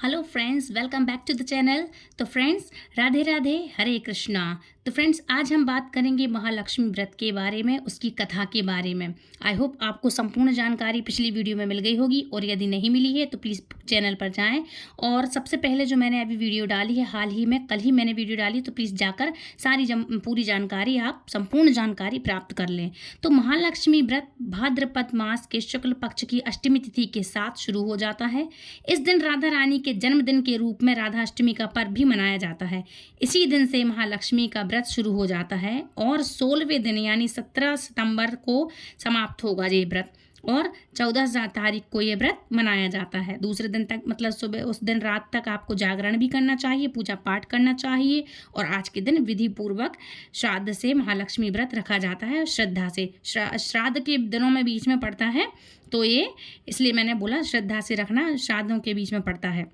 Hello friends, welcome back to the channel. तो friends, Radhe Radhe, Hare Krishna. तो friends, आज हम बात करेंगे महालक्ष्मी व्रत के बारे में, उसकी कथा के बारे में। आई होप आपको संपूर्ण जानकारी पिछली वीडियो में मिल गई होगी, और यदि नहीं मिली है तो प्लीज़ चैनल पर जाएं। और सबसे पहले जो मैंने अभी वीडियो डाली है, हाल ही में कल ही मैंने वीडियो डाली, तो प्लीज़ जाकर पूरी जानकारी, आप संपूर्ण जानकारी प्राप्त कर लें। तो महालक्ष्मी व्रत भाद्रपद मास के शुक्ल पक्ष की अष्टमी तिथि के साथ शुरू हो जाता है। इस दिन राधा रानी के जन्मदिन के रूप में राधाष्टमी का पर्व भी मनाया जाता है। इसी दिन से महालक्ष्मी का व्रत शुरू हो जाता है और 16वें दिन यानी 17 सितंबर को समाप्त होगा ये व्रत, और 14 तारीख को ये व्रत मनाया जाता है। दूसरे दिन तक, मतलब सुबह उस दिन रात तक आपको जागरण भी करना चाहिए, पूजा पाठ करना चाहिए, और आज के दिन विधि पूर्वक श्राद्ध से महालक्ष्मी व्रत रखा जाता है। श्रद्धा से श्राद्ध के दिनों में बीच में पड़ता है, तो ये इसलिए मैंने बोला श्रद्धा से रखना, श्राद्धों के बीच में पड़ता है।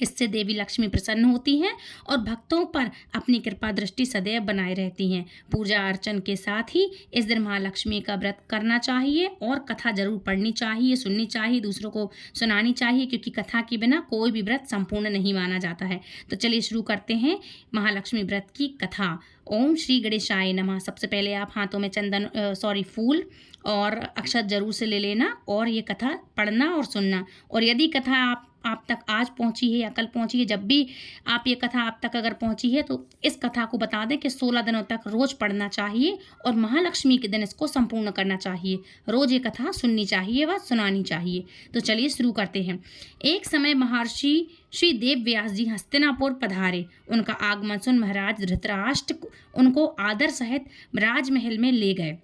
इससे देवी लक्ष्मी प्रसन्न होती हैं और भक्तों पर अपनी कृपा दृष्टि सदैव बनाए रहती हैं। पूजा अर्चन के साथ ही इस दिन महालक्ष्मी का व्रत करना चाहिए, और कथा जरूर पढ़नी चाहिए, सुननी चाहिए, दूसरों को सुनानी चाहिए, क्योंकि कथा के बिना कोई भी व्रत संपूर्ण नहीं माना जाता है। तो चलिए शुरू करते हैं महालक्ष्मी व्रत की कथा। ओम श्री गणेशाय नमः। सबसे पहले आप हाथों में फूल और अक्षत जरूर से ले लेना, और ये कथा पढ़ना और सुनना। और यदि कथा आप तक आज पहुंची है या कल पहुंची है, जब भी आप ये कथा आप तक अगर पहुंची है, तो इस कथा को बता दें कि 16 दिनों तक रोज पढ़ना चाहिए, और महालक्ष्मी के दिन इसको संपूर्ण करना चाहिए। रोज ये कथा सुननी चाहिए व सुनानी चाहिए। तो चलिए शुरू करते हैं। एक समय महर्षि श्री देव व्यास जी हस्तिनापुर पधारे। उनका आगमन सुन महाराज धृतराष्ट्र उनको आदर सहित राजमहल में ले गए।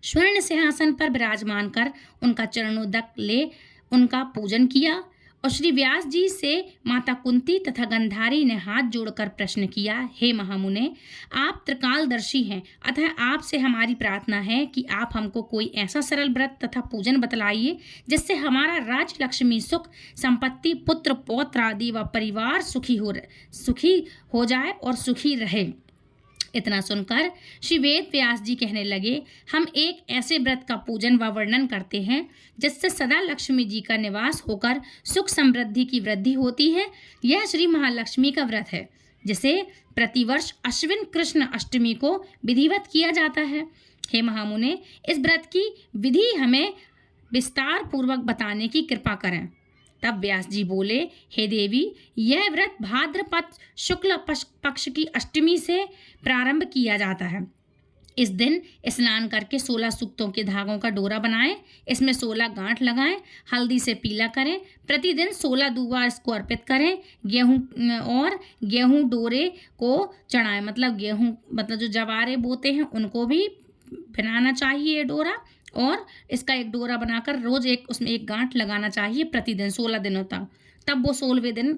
स्वर्ण सिंहासन पर विराजमान कर उनका चरणोदक ले उनका पूजन किया, और श्री व्यास जी से माता कुंती तथा गंधारी ने हाथ जोड़कर प्रश्न किया, हे महामुने, आप त्रिकालदर्शी हैं, अतः आपसे हमारी प्रार्थना है कि आप हमको कोई ऐसा सरल व्रत तथा पूजन बतलाइए जिससे हमारा राज लक्ष्मी सुख संपत्ति पुत्र पौत्र आदि व परिवार सुखी हो जाए और सुखी रहे। इतना सुनकर श्री वेद व्यास जी कहने लगे, हम एक ऐसे व्रत का पूजन व वर्णन करते हैं जिससे सदा लक्ष्मी जी का निवास होकर सुख समृद्धि की वृद्धि होती है। यह श्री महालक्ष्मी का व्रत है, जिसे प्रतिवर्ष अश्विन कृष्ण अष्टमी को विधिवत किया जाता है। हे महामुने, इस व्रत की विधि हमें विस्तार पूर्वक बताने की कृपा करें। तब व्यास जी बोले, हे देवी, यह व्रत भाद्रपद शुक्ल पक्ष की अष्टमी से प्रारंभ किया जाता है। इस दिन स्नान करके 16 सूक्तों के धागों का डोरा बनाएं, इसमें 16 गांठ लगाएं, हल्दी से पीला करें, प्रतिदिन 16 दूबा इसको अर्पित करें। गेहूं डोरे को चढ़ाएं, मतलब जो जवारे बोते हैं उनको भी बनाना चाहिए ये डोरा, और इसका एक डोरा बनाकर रोज उसमें एक गांठ लगाना चाहिए प्रतिदिन 16 दिनों तक। तब वो 16वें दिन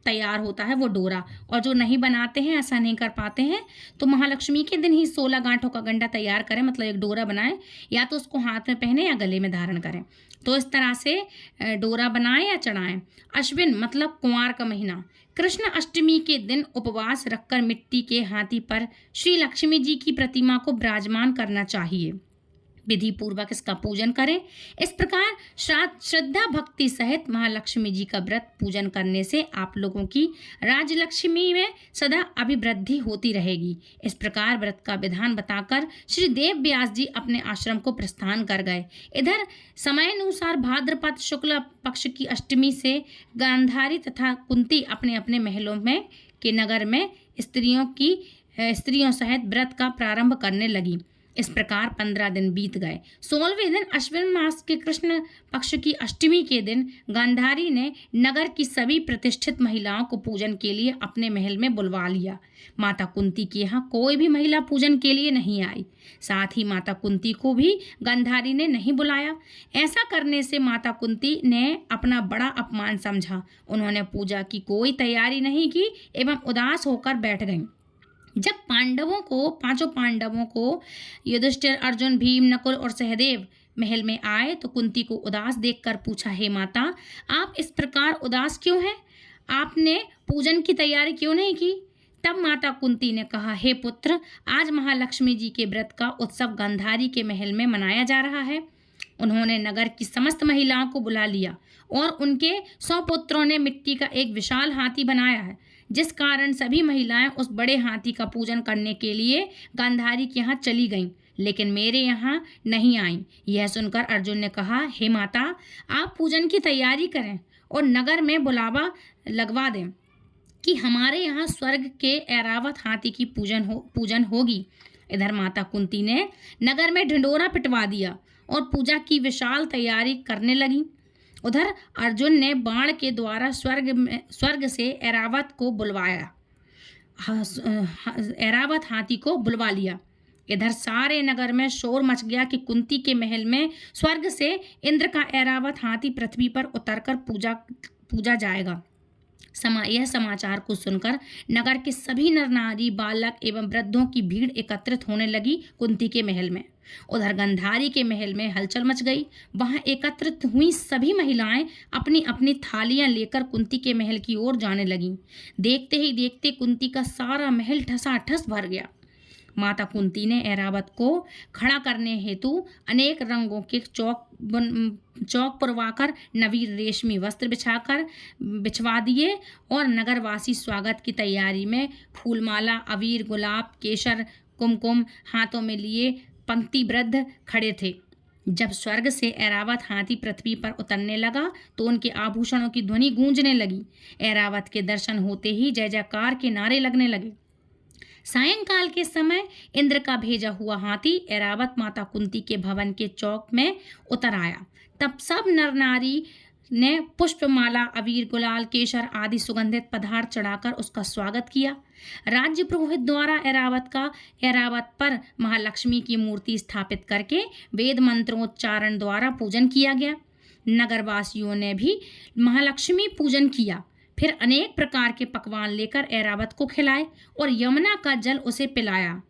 तैयार होता है वो डोरा। और जो नहीं बनाते हैं, ऐसा नहीं कर पाते हैं, तो महालक्ष्मी के दिन ही 16 गांठों का गंडा तैयार करें, मतलब एक डोरा बनाएं, या तो उसको हाथ में पहने या गले में धारण करें। तो इस तरह से डोरा बनाएं या चढ़ाएं। अश्विन मतलब कुंवार का महीना, कृष्ण अष्टमी के दिन उपवास रखकर मिट्टी के हाथी पर श्री लक्ष्मी जी की प्रतिमा को विराजमान करना चाहिए। विधि पूर्वक इसका पूजन करें। इस प्रकार श्रद्धा भक्ति सहित महालक्ष्मी जी का व्रत पूजन करने से आप लोगों की राजलक्ष्मी में सदा अभिवृद्धि होती रहेगी। इस प्रकार व्रत का विधान बताकर श्री देव व्यास जी अपने आश्रम को प्रस्थान कर गए। इधर समयानुसार भाद्रपद शुक्ल पक्ष की अष्टमी से गांधारी तथा कुंती अपने अपने महलों में के नगर में स्त्रियों सहित व्रत का प्रारंभ करने लगी। इस प्रकार 15 दिन बीत गए। 16वें दिन अश्विन मास के कृष्ण पक्ष की अष्टमी के दिन गांधारी ने नगर की सभी प्रतिष्ठित महिलाओं को पूजन के लिए अपने महल में बुलवा लिया। माता कुंती के यहाँ कोई भी महिला पूजन के लिए नहीं आई। साथ ही माता कुंती को भी गांधारी ने नहीं बुलाया। ऐसा करने से माता कुंती ने अपना बड़ा अपमान समझा। उन्होंने पूजा की कोई तैयारी नहीं की एवं उदास होकर बैठ गईं। जब पांचों पांडवों को युधिष्ठिर, अर्जुन, भीम, नकुल और सहदेव महल में आए, तो कुंती को उदास देखकर पूछा, हे माता, आप इस प्रकार उदास क्यों हैं? आपने पूजन की तैयारी क्यों नहीं की? तब माता कुंती ने कहा, हे पुत्र, आज महालक्ष्मी जी के व्रत का उत्सव गांधारी के महल में मनाया जा रहा है। उन्होंने नगर की समस्त महिलाओं को बुला लिया और उनके 100 पुत्रों ने मिट्टी का एक विशाल हाथी बनाया है, जिस कारण सभी महिलाएं उस बड़े हाथी का पूजन करने के लिए गांधारी के यहाँ चली गईं, लेकिन मेरे यहाँ नहीं आईं। यह सुनकर अर्जुन ने कहा, हे माता, आप पूजन की तैयारी करें और नगर में बुलावा लगवा दें कि हमारे यहाँ स्वर्ग के ऐरावत हाथी की पूजन होगी। इधर माता कुंती ने नगर में ढिंडोरा पिटवा दिया और पूजा की विशाल तैयारी करने लगी। उधर अर्जुन ने बाण के द्वारा स्वर्ग से ऐरावत को बुलवाया, ऐरावत हाथी को बुलवा लिया। इधर सारे नगर में शोर मच गया कि कुंती के महल में स्वर्ग से इंद्र का ऐरावत हाथी पृथ्वी पर उतरकर पूजा जाएगा। यह समाचार को सुनकर नगर के सभी नर नारी, बालक एवं वृद्धों की भीड़ एकत्रित होने लगी कुंती के महल में। उधर गंधारी के महल में हलचल मच गई। वहां एकत्रित हुई सभी महिलाएं अपनी अपनी थालियां लेकर कुंती के महल की ओर जाने लगीं। देखते ही देखते कुंती का सारा महल ठसाठस भर गया। माता कुंती ने ऐरावत को खड़ा करने हेतु अनेक रंगों के चौक पुरवाकर नवीन रेशमी वस्त्र बिछवा दिए और नगरवासी स्वागत की तैयारी में फूलमाला, अबीर, गुलाब, केसर, कुमकुम हाथों में लिए पंक्तिबद्ध खड़े थे। जब स्वर्ग से ऐरावत हाथी पृथ्वी पर उतरने लगा तो उनके आभूषणों की ध्वनि गूंजने लगी। ऐरावत के दर्शन होते ही जय जयकार के नारे लगने लगे। सायंकाल के समय इंद्र का भेजा हुआ हाथी ऐरावत माता कुंती के भवन के चौक में उतर आया। तब सब नर नारी ने पुष्पमाला, अबीर, गुलाल, केसर आदि सुगंधित पदार्थ चढ़ाकर उसका स्वागत किया। राज्य पुरोहित द्वारा ऐरावत पर महालक्ष्मी की मूर्ति स्थापित करके वेद मंत्रोच्चारण द्वारा पूजन किया गया। नगरवासियों ने भी महालक्ष्मी पूजन किया। फिर अनेक प्रकार के पकवान लेकर ऐरावत को खिलाए और यमुना का जल उसे पिलाया।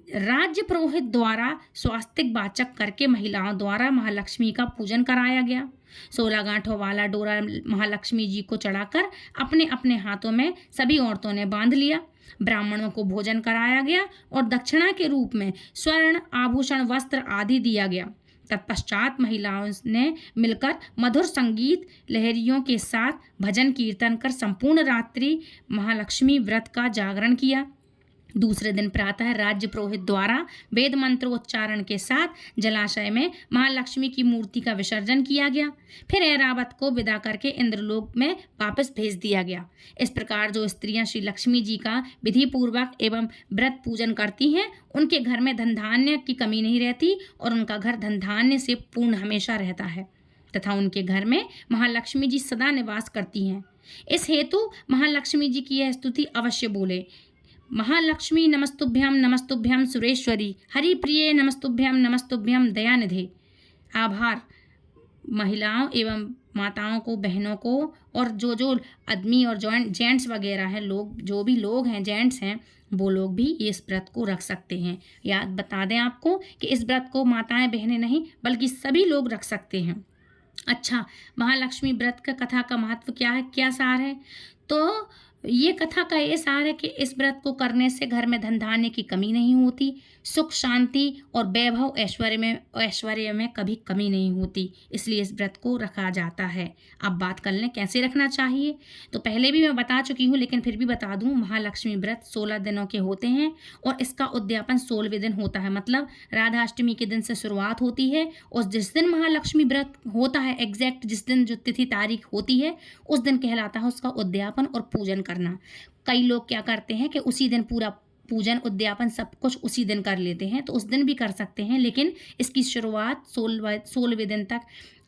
राज्य पुरोहित द्वारा स्वास्तिक वाचक करके महिलाओं द्वारा महालक्ष्मी का पूजन कराया गया। 16 गांठों वाला डोरा महालक्ष्मी जी को चढ़ाकर अपने अपने हाथों में सभी औरतों ने बांध लिया। ब्राह्मणों को भोजन कराया गया और दक्षिणा के रूप में स्वर्ण आभूषण, वस्त्र आदि दिया गया। तत्पश्चात महिलाओं ने मिलकर मधुर संगीत लहरियों के साथ भजन कीर्तन कर संपूर्ण रात्रि महालक्ष्मी व्रत का जागरण किया। दूसरे दिन प्रातः राज्य पुरोहित द्वारा वेद मंत्रोच्चारण के साथ जलाशय में महालक्ष्मी की मूर्ति का विसर्जन किया गया। फिर ऐरावत को विदा करके इंद्रलोक में वापस भेज दिया गया। इस प्रकार जो स्त्रियां श्री लक्ष्मी जी का विधि पूर्वक एवं व्रत पूजन करती हैं, उनके घर में धन धान्य की कमी नहीं रहती और उनका घर धन धान्य से पूर्ण हमेशा रहता है तथा उनके घर में महालक्ष्मी जी सदा निवास करती हैं। इस हेतु महालक्ष्मी जी की यह स्तुति अवश्य बोले। महालक्ष्मी नमस्तुभ्यम सुरेश्वरी, हरिप्रिये नमस्तुभ्यम दयानिधे। आभार महिलाओं एवं माताओं को, बहनों को और जो आदमी और जेंट्स वगैरह हैं, लोग जो भी लोग हैं, जेंट्स हैं, वो लोग भी इस व्रत को रख सकते हैं। याद बता दें आपको कि इस व्रत को माताएं बहनें नहीं बल्कि सभी लोग रख सकते हैं। अच्छा, महालक्ष्मी व्रत का कथा का महत्व क्या है, क्या सार है? तो ये कथा का ये सार है कि इस व्रत को करने से घर में धन धान्य की कमी नहीं होती, सुख शांति और वैभव ऐश्वर्य में कभी कमी नहीं होती, इसलिए इस व्रत को रखा जाता है। अब बात कर लें कैसे रखना चाहिए। तो पहले भी मैं बता चुकी हूँ लेकिन फिर भी बता दूँ, महालक्ष्मी व्रत 16 दिनों के होते हैं और इसका उद्यापन 16वें दिन होता है। मतलब राधाष्टमी के दिन से शुरुआत होती है और जिस दिन महालक्ष्मी व्रत होता है, एग्जैक्ट जिस दिन जो तिथि तारीख होती है, उस दिन कहलाता है उसका उद्यापन और पूजन करना। कई लोग क्या करते हैं कि उसी दिन पूरा पूजन, उद्यापन सब कुछ उसी दिन कर लेते हैं, तो उस दिन भी कर सकते हैं, लेकिन इसकी शुरुआत 16वें दिन तक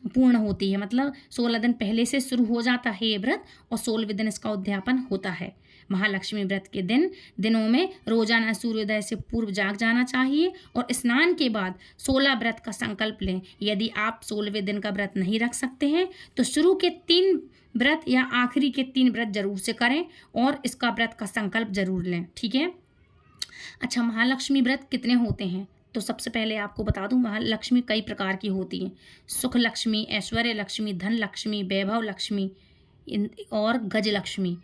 पूर्ण होती है। मतलब 16 दिन पहले से शुरू हो जाता है ये व्रत और 16वें दिन इसका उद्यापन होता है। महालक्ष्मी व्रत के दिनों में रोजाना सूर्योदय से पूर्व जाग जाना चाहिए और स्नान के बाद 16 व्रत का संकल्प लें। यदि आप 16वें दिन का व्रत नहीं रख सकते हैं तो शुरू के 3 व्रत या आखिरी के 3 व्रत जरूर से करें और इसका व्रत का संकल्प जरूर लें। ठीक है। अच्छा, महालक्ष्मी व्रत कितने होते हैं? तो सबसे पहले आपको बता दूं, महालक्ष्मी कई प्रकार की होती हैं। सुख लक्ष्मी, ऐश्वर्य लक्ष्मी, धन लक्ष्मी, वैभव लक्ष्मी और गज लक्ष्मी,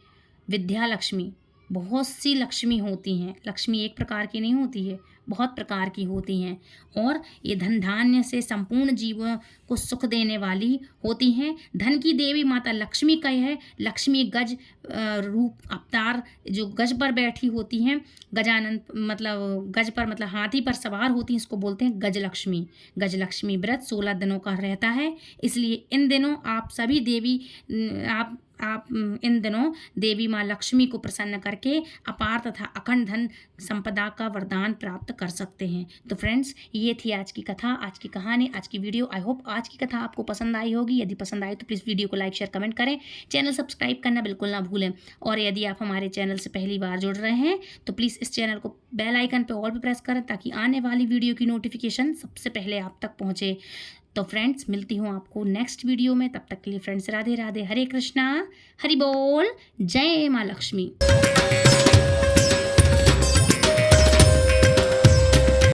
विद्या लक्ष्मी, बहुत सी लक्ष्मी होती हैं। लक्ष्मी एक प्रकार की नहीं होती है, बहुत प्रकार की होती हैं और ये धन धान्य से संपूर्ण जीवों को सुख देने वाली होती हैं। धन की देवी माता लक्ष्मी का है। लक्ष्मी गज रूप अवतार जो गज पर बैठी होती हैं, गजानन मतलब गज पर मतलब हाथी पर सवार होती हैं, इसको बोलते हैं गजलक्ष्मी। गजलक्ष्मी व्रत 16 दिनों का रहता है, इसलिए इन दिनों आप सभी देवी आप इन दिनों देवी माँ लक्ष्मी को प्रसन्न करके अपार तथा अखंड धन संपदा का वरदान प्राप्त कर सकते हैं। तो फ्रेंड्स, ये थी आज की कथा, आज की कहानी, आज की वीडियो। आई होप आज की कथा आपको पसंद आई होगी। यदि पसंद आई तो प्लीज़ वीडियो को लाइक शेयर कमेंट करें, चैनल सब्सक्राइब करना बिल्कुल ना भूलें। और यदि आप हमारे चैनल से पहली बार जुड़ रहे हैं तो प्लीज़ इस चैनल को बेल आइकन पर ऑल पे प्रेस करें ताकि आने वाली वीडियो की नोटिफिकेशन सबसे पहले आप तक पहुँचे। तो फ्रेंड्स, मिलती हूँ आपको नेक्स्ट वीडियो में। तब तक के लिए फ्रेंड्स, राधे राधे, हरे कृष्णा, हरि बोल, जय माँ लक्ष्मी।